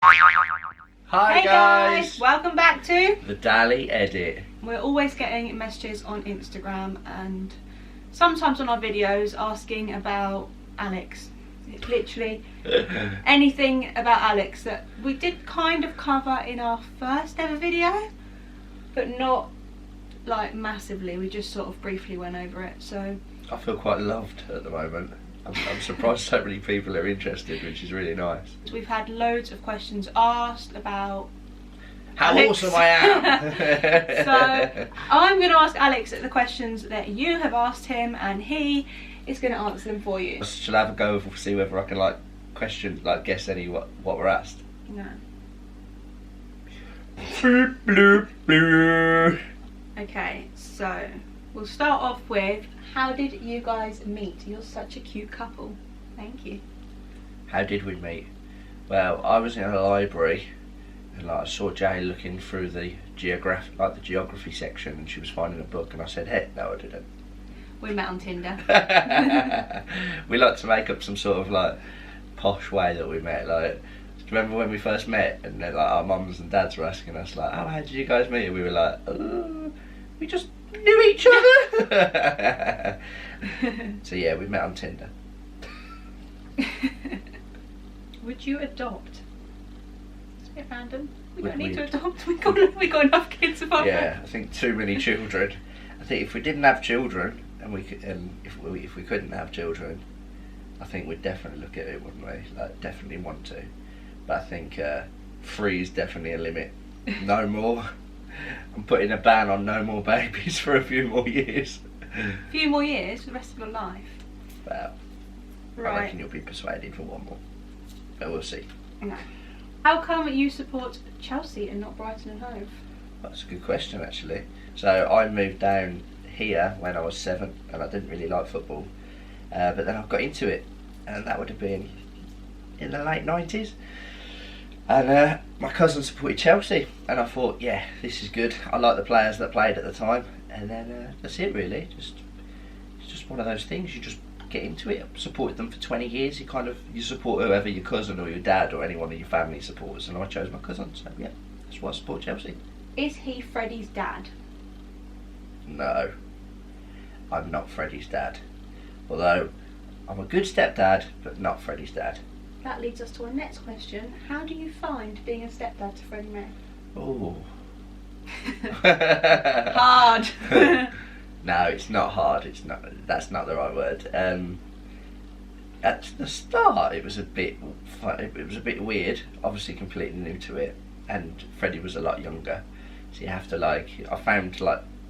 Hi Hey guys, welcome back to The Daily Edit. We're always getting messages on Instagram and sometimes on our videos asking about Alex. It's literally anything about Alex that we did kind of cover in our first ever video, but not like massively. We just sort of briefly went over it. So I feel quite loved at the moment. I'm surprised so many people are interested, which is really nice. we've had loads of questions asked about How Alex. awesome I am! So I'm going to ask Alex the questions that you have asked him, and he is going to answer them for you. Shall I have a go and see whether I can guess any what we're asked? No. Bloop, bloop, bloop. Okay, so we'll start off with, how did you guys meet? You're such a cute couple. Thank you. How did we meet? Well, I was in a library and I saw Jay looking through the geography section, and she was finding a book, and I said, "Hey, no, I didn't." We met on Tinder. We like to make up some sort of posh way that we met. Do you remember when we first met, and then our mums and dads were asking us "Oh, how did you guys meet?" And we were like, "We just knew each other." So yeah, we met on Tinder. Would you adopt? It's a bit random. We Would don't need we- to adopt. We got enough kids of our Yeah, I think too many children. I think if we didn't have children, and if we couldn't have children, I think we'd definitely look at it, wouldn't we? Definitely want to. But I think 3 is definitely a limit. No more. I'm putting a ban on no more babies for a few more years. A few more years, the rest of your life. Well, I Right. reckon you'll be persuaded for 1 more. But we'll see. No. How come you support Chelsea and not Brighton and Hove? That's a good question, actually. So I moved down here when I was 7, and I didn't really like football. But then I got into it, and that would have been in the late 90s. And my cousin supported Chelsea, and I thought, yeah, this is good. I like the players that played at the time, and then that's it really. It's just one of those things. You just get into it. I've supported them for 20 years. You support whoever your cousin or your dad or anyone in your family supports, and I chose my cousin. So yeah, that's why I support Chelsea. Is he Freddie's dad? No, I'm not Freddie's dad. Although I'm a good stepdad, but not Freddie's dad. That leads us to our next question. How do you find being a stepdad to Freddie May? Oh. Hard. No, it's not hard. It's not. That's not the right word. At the start, it was a bit fun. It was a bit weird. Obviously, completely new to it, and Freddie was a lot younger, so you have to I found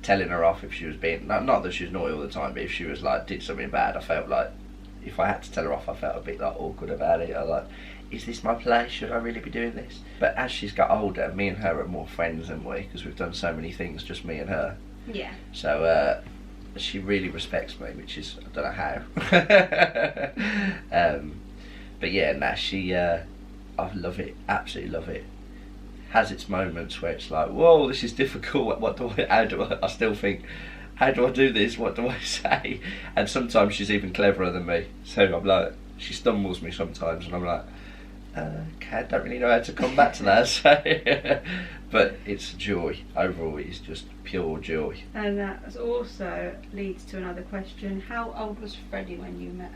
telling her off if she was being not that she was naughty all the time, but if she was did something bad, I felt if I had to tell her off, I felt a bit awkward about it. I was is this my place? Should I really be doing this? But as she's got older, me and her are more friends than we, because we've done so many things, just me and her. Yeah. So she really respects me, which is, I don't know how. But yeah, she, I love it, absolutely love it. Has its moments where it's whoa, this is difficult. I still think, how do I do this? What do I say? And sometimes she's even cleverer than me. So I'm she stumbles me sometimes, and I'm okay, I don't really know how to come back to that. So, but it's joy. Overall, it's just pure joy. And that also leads to another question. How old was Freddie when you met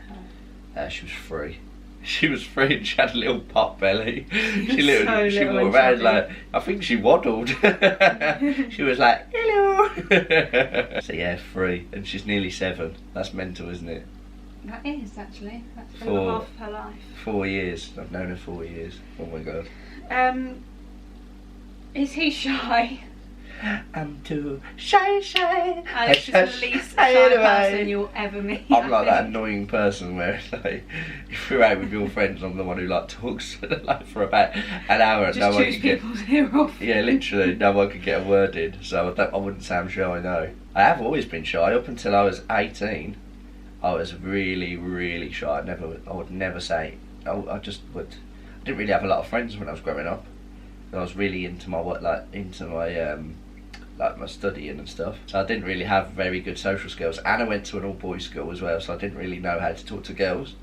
her? She was 3. She was 3 and she had a little pot belly. She So walked around I think she waddled. She was hello. So yeah, 3, and she's nearly 7. That's mental, isn't it? That is, actually. That's For- over half of her life. 4 years. I've known her 4 years. Oh my god. Is he shy? I'm too shy. Alex is the least shy person you'll ever meet. I'm I that think. annoying person where if you're out with your friends, I'm the one who talks for about an hour and Just no one choose can get. people's ear off. Yeah, literally, no one could get a word in, so I wouldn't say I'm shy, no. I have always been shy. Up until I was 18, I was really, really shy. I would never say. I just would. I didn't really have a lot of friends when I was growing up. I was really into my my studying and stuff. So I didn't really have very good social skills, and I went to an all-boys school as well, so I didn't really know how to talk to girls.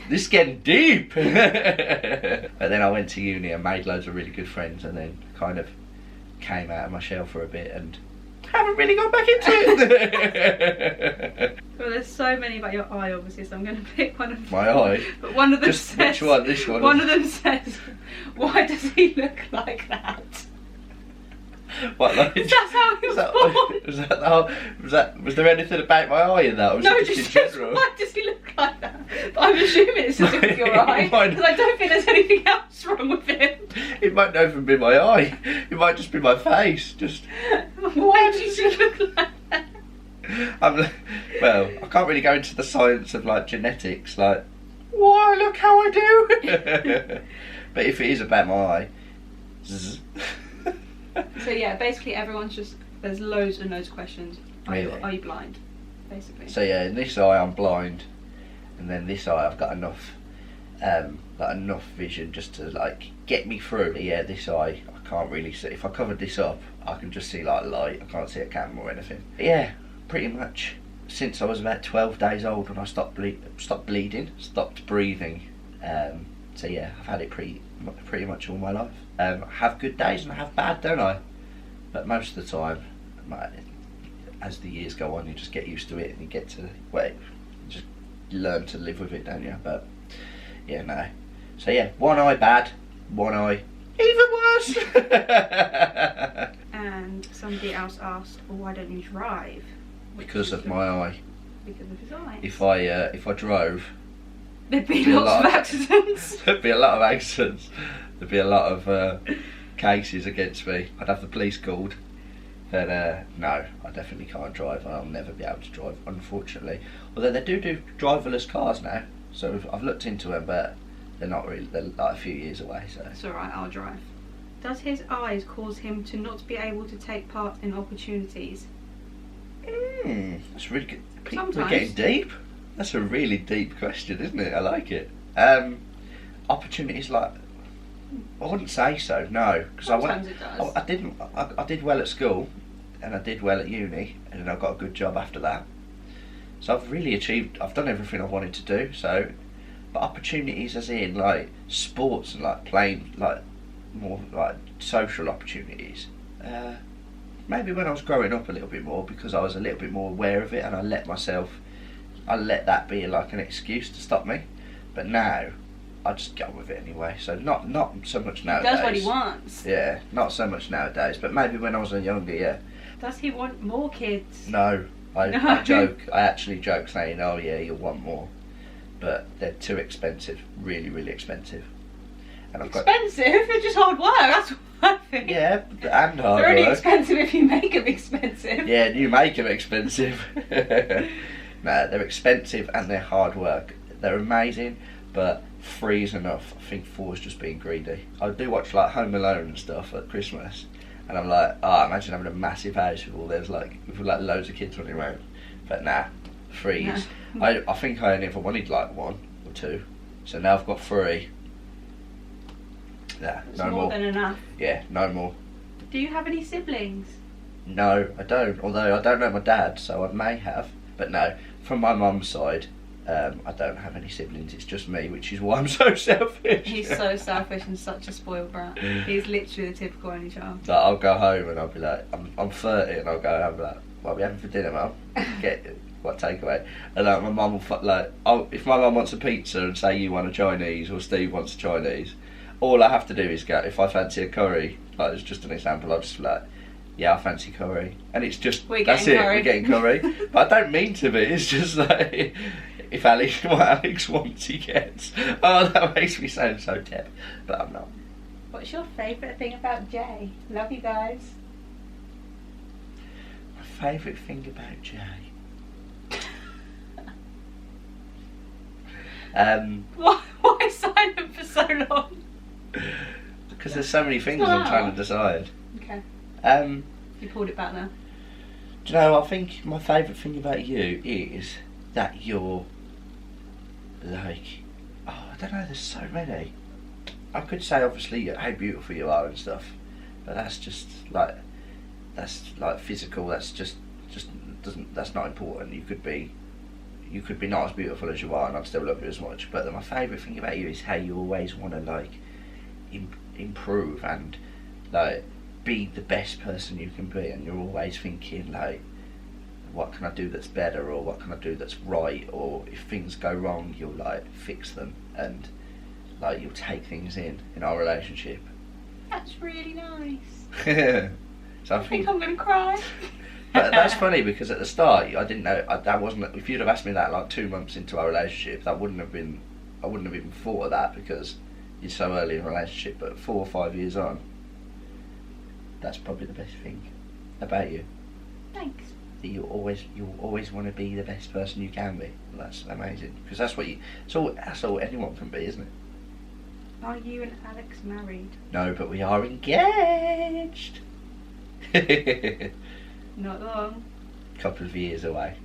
This is getting deep. But then I went to uni and made loads of really good friends, and then kind of came out of my shell for a bit and haven't really gone back into it. Well, there's so many about your eye, obviously, so I'm going to pick one of them. My eye? But one of them Just says... which one? This one? One of them says, why does he look like that? What, like, That's how he was born. Was there anything about my eye in that? Or was No, it just in says, general? why does he look like that? But I'm assuming it's to do with your eye, because I don't think there's anything else wrong with him. It might not even be my eye. It might just be my face. Just. Why do you look like that? Well, I can't really go into the science of like genetics. Like, why look how I do. But if it is about my eye, zzz. So yeah, basically everyone's just, there's loads and loads of questions. Are you Really? blind? Basically. So yeah, in this eye I'm blind, and then this eye I've got enough vision just to like get me through. But yeah, this eye I can't really see. If I covered this up, I can just see like light. I can't see a camera or anything. But yeah, pretty much since I was about 12 days old when I stopped bleeding, stopped breathing. So yeah, I've had it pretty much all my life. I have good days and I have bad, don't I? But most of the time, as the years go on, you just get used to it and you get to, well, you just learn to live with it, don't you? But yeah, no. So yeah, one eye bad, one eye even worse. And somebody else asked, well, why don't you drive? Because of my eye. Because of his eyes. If I drove, There'd be be a lots lot of accidents. there'd be a lot of accidents. There'd be a lot of cases against me. I'd have the police called. But no, I definitely can't drive. I'll never be able to drive, unfortunately. Although they do driverless cars now, so I've looked into them, but they're not really. They're like a few years away. So It's alright, I'll drive. Does his eyes cause him to not be able to take part in opportunities? That's really good. We're Sometimes. getting deep. That's a really deep question, isn't it? I like it. Opportunities like. I wouldn't say so, no, because Sometimes it does. I did well at school, and I did well at uni, and then I got a good job after that. So I've really achieved. I've done everything I wanted to do. So, but opportunities, as in like sports and like playing, like more like social opportunities. Maybe when I was growing up a little bit more, because I was a little bit more aware of it, and I let that be like an excuse to stop me. But now, I just get on with it anyway. So not so much nowadays. He does what he wants. Yeah, not so much nowadays. But maybe when I was younger, yeah. Does he want more kids? No, I No. joke. I actually joke saying, "Oh yeah, you'll want more," but they're too expensive. Really, really expensive. And Expensive? They're just hard work. That's what I think. Yeah, and hard They're only work. expensive if you make them expensive. Yeah, you make them expensive. No, they're expensive and they're hard work. They're amazing, but 3 is enough. I think 4 is just being greedy. I do watch like Home Alone and stuff at Christmas, and I'm like, imagine having a massive house with all there's like loads of kids running around. But nah, 3 is. No. I think I only ever wanted like 1 or 2, so now I've got 3. Nah, It's no more more. than enough. Yeah, no more. Do you have any siblings? No, I don't. Although I don't know my dad, so I may have. But no, from my mum's side, I don't have any siblings. It's just me, which is why I'm so selfish. He's so selfish and such a spoiled brat. He's literally the typical only child. Like, I'll go home and I'll be like, I'm 30, and I'll go home like, what are we having for dinner, mum? Get what takeaway? And like my mum will like, if my mum wants a pizza and say you want a Chinese or Steve wants a Chinese, all I have to do is go. If I fancy a curry, like it's just an example, I'll just be like, yeah, I fancy curry, and it's just that's it. We're getting curry, but I don't mean to be. It's just like if what Alex wants, he gets. Oh, that makes me sound so dead, but I'm not. What's your favourite thing about Jay? Love you guys. My favourite thing about Jay. Why silent for so long? Because there's so many things I'm trying to decide. Okay. You pulled it back now. Do you know, I think my favourite thing about you is that you're like, I don't know, there's so many. I could say obviously how beautiful you are and stuff, but that's like physical, that's just doesn't, that's not important. You could be you could be not as beautiful as you are and I'd still love you as much. But my favourite thing about you is how you always want to like improve and like be the best person you can be, and you're always thinking like, what can I do that's better, or what can I do that's right, or if things go wrong you'll like fix them, and like you'll take things in our relationship. That's really nice. So I think I'm gonna cry. But that's funny because at the start I didn't know that wasn't. If you'd have asked me that like 2 months into our relationship, that wouldn't have been. I wouldn't have even thought of that because you're so early in a relationship. But 4 or 5 years on, that's probably the best thing about you. Thanks. That you always want to be the best person you can be. And that's amazing because that's what you. That's all anyone can be, isn't it? Are you and Alex married? No, but we are engaged. Not long. Couple of years away.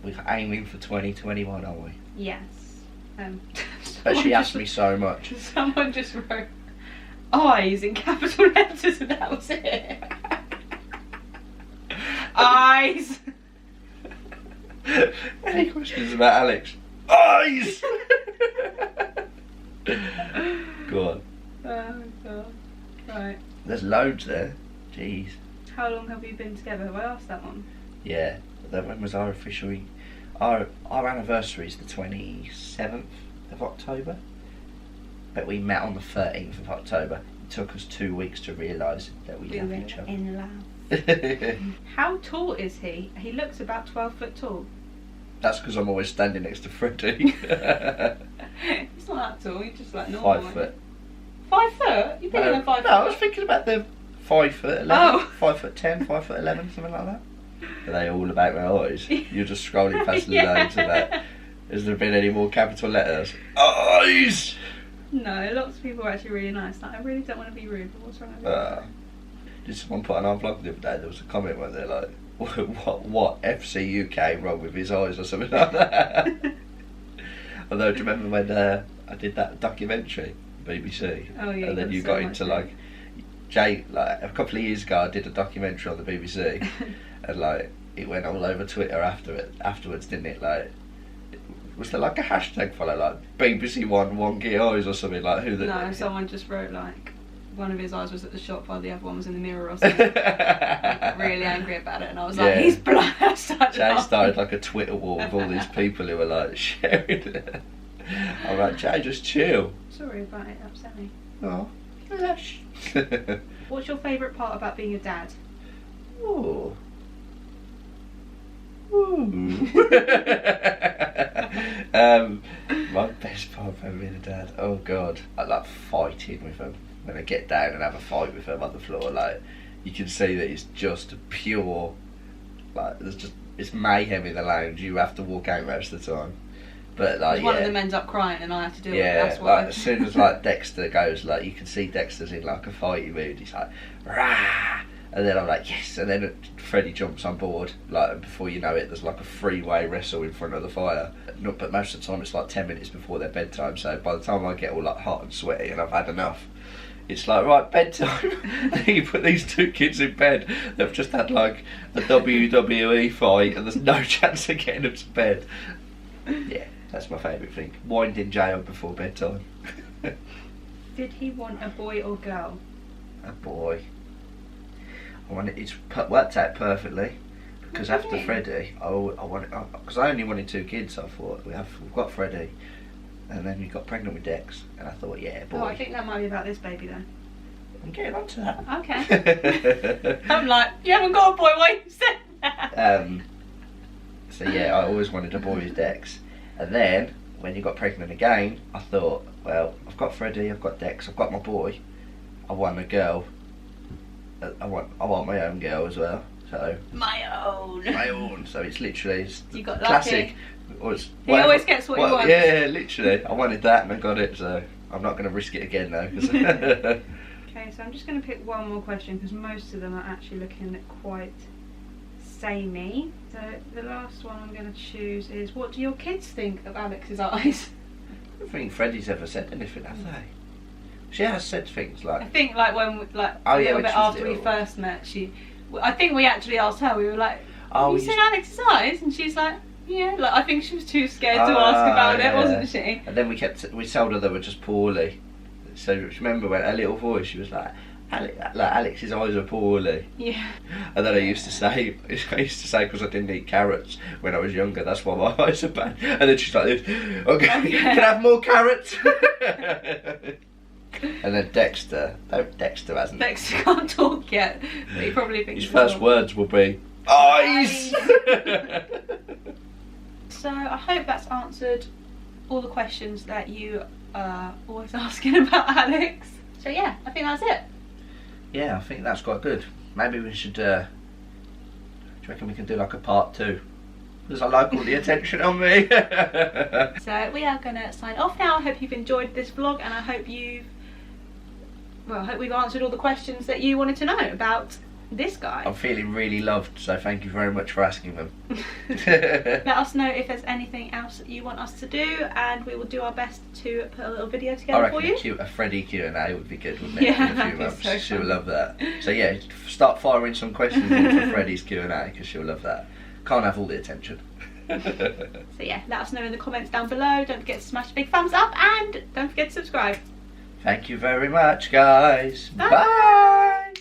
We're aiming for 2021, aren't we? Yes. But she asked me so much. Someone just wrote eyes in capital letters and that was it. Eyes. Any questions about Alex? Eyes. Go on. Oh god. Right. There's loads there. Jeez. How long have you been together? Have I asked that one? Yeah. When was our official? Our anniversary is the 27th of October. But we met on the 13th of October. It took us 2 weeks to realise that we love each other. In love. How tall is he? He looks about 12 foot tall. That's because I'm always standing next to Freddie. He's not that tall, he's just like normal. 5 foot. 5 foot? You're bigger than 5 foot? No, I was thinking about the 5 foot 11, Oh. 5 foot 10, 5 foot 11, something like that. Are they all about my eyes? You're just scrolling past the Yeah. loads of that. Has there been any more capital letters? Eyes! No, lots of people are actually really nice. Like, I really don't want to be rude, but what's wrong with that? Did someone put on our vlog the other day? There was a comment where they're like, what FC UK wrong with his eyes or something like that. Although, do you remember when I did that documentary, BBC? Oh yeah. And then you got into like, Jay, like a couple of years ago I did a documentary on the BBC and like it went all over Twitter afterwards, didn't it? Like, was there like a hashtag follow like BBC One wonky eyes or something like who? No, someone just wrote like one of his eyes was at the shop while the other one was in the mirror or something. Like, really angry about it, and I was like, he's blind. Jay started like a Twitter war with all these people who were like sharing it. I'm like, Jay, just chill. Sorry about it, upset me. Oh, gosh. What's your favourite part about being a dad? Ooh. Ooh. My best part about being a dad. Oh god, I like fighting with them. When I get down and have a fight with them on the floor, like you can see that it's just pure. Like it's mayhem in the lounge. You have to walk out most of the time. But like one of them ends up crying and I have to do it. That's what like as soon as like Dexter goes, like you can see Dexter's in like a fighty mood. He's like, rah, and then I'm like, yes, and then Freddie jumps on board. Like and before you know it, there's like a freeway wrestle in front of the fire. But most of the time it's like 10 minutes before their bedtime. So by the time I get all like hot and sweaty and I've had enough, it's like, right, bedtime. You put these two kids in bed. They've just had like a WWE fight and there's no chance of getting them to bed. Yeah. That's my favourite thing. Winding Jay up before bedtime. Did he want a boy or girl? A boy. It's worked out perfectly because after Freddie, because I only wanted 2 kids. I thought we've got Freddie, and then we got pregnant with Dex, and I thought, yeah, boy. Oh, I think that might be about this baby then. I'm getting onto that. Okay. I'm like, you haven't got a boy. Why you said that? So yeah, I always wanted a boy with Dex. And then, when you got pregnant again, I thought, well, I've got Freddie, I've got Dex, I've got my boy. I want a girl. I want my own girl as well. So my own. So it's literally you got classic. He always gets what he wants. Yeah, literally. I wanted that and I got it. So I'm not going to risk it again though. Okay, so I'm just going to pick one more question because most of them are actually looking quite samey. So the last one I'm going to choose is, what do your kids think of Alex's eyes? I don't think Freddie's ever said anything, have they? She has said things like... I think like when a little bit after we first met, I think we actually asked her, we were like, have you seen Alex's eyes? And she's like, Yeah, like I think she was too scared to ask about it, wasn't she? And then we told her they were just poorly. So remember when her little voice, she was like Alex's eyes are poorly. Yeah. And then I used to say because I didn't eat carrots when I was younger, that's why my eyes are bad. And then she's like this, okay, can I have more carrots? And then Dexter hasn't. Dexter can't talk yet, but he probably thinks his first words will be eyes. So I hope that's answered all the questions that you are always asking about Alex. So yeah, I think that's it. Yeah, I think that's quite good. Maybe we should, do you reckon we can do like a part 2? Because I like all the attention on me. So we are going to sign off now. I hope you've enjoyed this vlog, and I hope we've answered all the questions that you wanted to know about this guy. I'm feeling really loved, so thank you very much for asking them. Let us know if there's anything else that you want us to do, and we will do our best to put a little video together for you. I reckon a Freddie Q&A would be good, wouldn't it? Yeah, in a that'd few be months. so She'll fun. love that. So yeah, start firing some questions in for Freddie's Q&A, because she'll love that. Can't have all the attention. So yeah, let us know in the comments down below. Don't forget to smash a big thumbs up, and don't forget to subscribe. Thank you very much, guys. Bye. Bye.